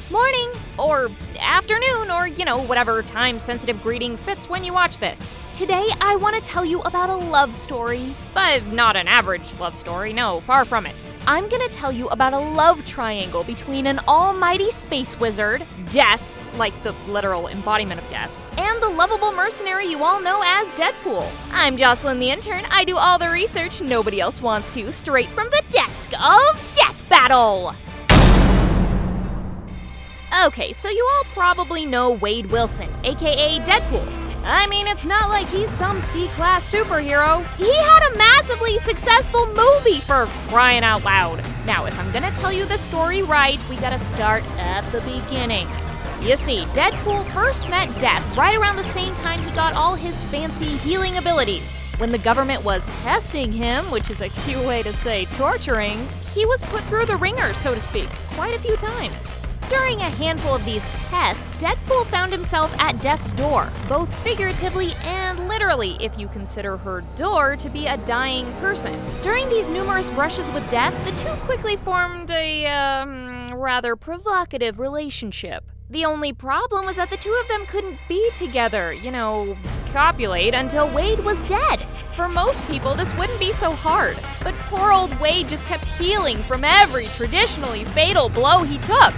Morning, or afternoon, or whatever time-sensitive greeting fits when you watch this. Today, I want to tell you about a love story. But not an average love story, no, far from it. I'm gonna tell you about a love triangle between an almighty space wizard, Death, like the literal embodiment of death, and the lovable mercenary you all know as Deadpool. I'm Jocelyn the intern. I do all the research nobody else wants to, straight from the desk of Death Battle! Okay, so you all probably know Wade Wilson, aka Deadpool. I mean, it's not like he's some C-class superhero. He had a massively successful movie, for crying out loud. Now, if I'm gonna tell you the story right, we gotta start at the beginning. You see, Deadpool first met Death right around the same time he got all his fancy healing abilities. When the government was testing him, which is a cute way to say torturing, he was put through the ringer, so to speak, quite a few times. During a handful of these tests, Deadpool found himself at Death's door, both figuratively and literally, if you consider her door to be a dying person. During these numerous brushes with Death, the two quickly formed a, rather provocative relationship. The only problem was that the two of them couldn't be together, copulate until Wade was dead. For most people, this wouldn't be so hard, but poor old Wade just kept healing from every traditionally fatal blow he took.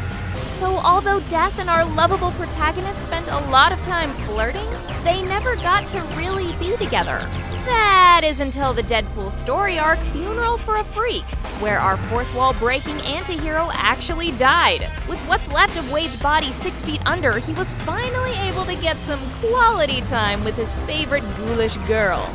So although Death and our lovable protagonist spent a lot of time flirting, they never got to really be together. That is until the Deadpool story arc Funeral for a Freak, where our fourth wall breaking antihero actually died. With what's left of Wade's body 6 feet under, he was finally able to get some quality time with his favorite ghoulish girl.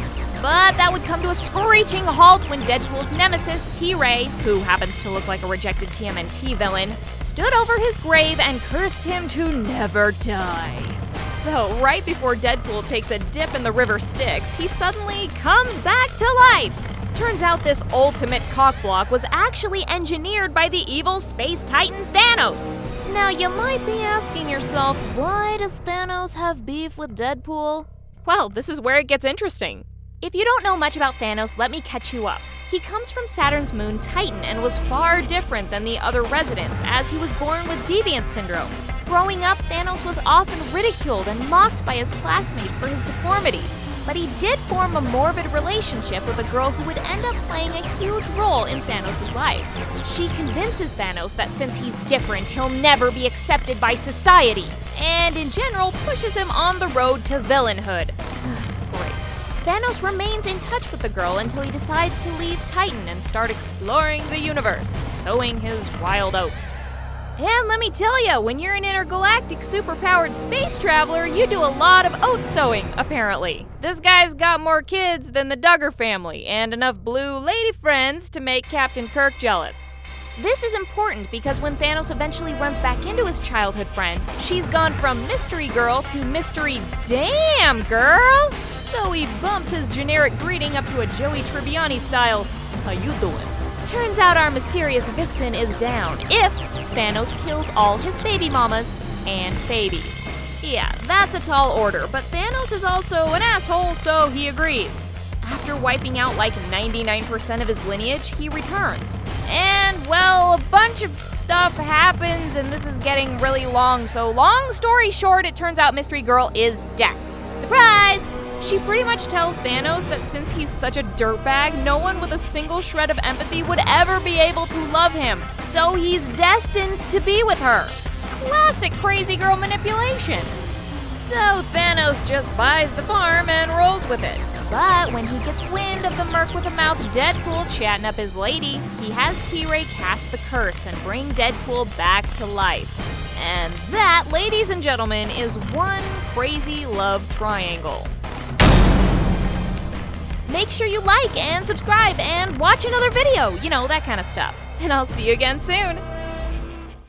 But that would come to a screeching halt when Deadpool's nemesis, T-Ray, who happens to look like a rejected TMNT villain, stood over his grave and cursed him to never die. So, right before Deadpool takes a dip in the river Styx, he suddenly comes back to life. Turns out this ultimate cockblock was actually engineered by the evil space titan Thanos. Now, you might be asking yourself, why does Thanos have beef with Deadpool? Well, this is where it gets interesting. If you don't know much about Thanos, let me catch you up. He comes from Saturn's moon Titan and was far different than the other residents, as he was born with Deviant Syndrome. Growing up, Thanos was often ridiculed and mocked by his classmates for his deformities. But he did form a morbid relationship with a girl who would end up playing a huge role in Thanos' life. She convinces Thanos that since he's different, he'll never be accepted by society, and in general pushes him on the road to villainhood. Great. Thanos remains in touch with the girl until he decides to leave Titan and start exploring the universe, sowing his wild oats. And let me tell ya, when you're an intergalactic superpowered space traveler, you do a lot of oat sowing, apparently. This guy's got more kids than the Duggar family, and enough blue lady friends to make Captain Kirk jealous. This is important because when Thanos eventually runs back into his childhood friend, she's gone from mystery girl to mystery damn girl. So he bumps his generic greeting up to a Joey Tribbiani style, "How you doing?" Turns out our mysterious vixen is down if Thanos kills all his baby mamas and babies. Yeah, that's a tall order, but Thanos is also an asshole, so he agrees. After wiping out like 99% of his lineage, he returns. And, well, a bunch of stuff happens, and this is getting really long, so long story short, it turns out Mystery Girl is Death. Surprise! She pretty much tells Thanos that since he's such a dirtbag, no one with a single shred of empathy would ever be able to love him, so he's destined to be with her. Classic crazy girl manipulation. So Thanos just buys the farm and rolls with it. But when he gets wind of the merc with a mouth Deadpool chatting up his lady, he has T-Ray cast the curse and bring Deadpool back to life. And that, ladies and gentlemen, is one crazy love triangle. Make sure you like and subscribe and watch another video, that kind of stuff. And I'll see you again soon.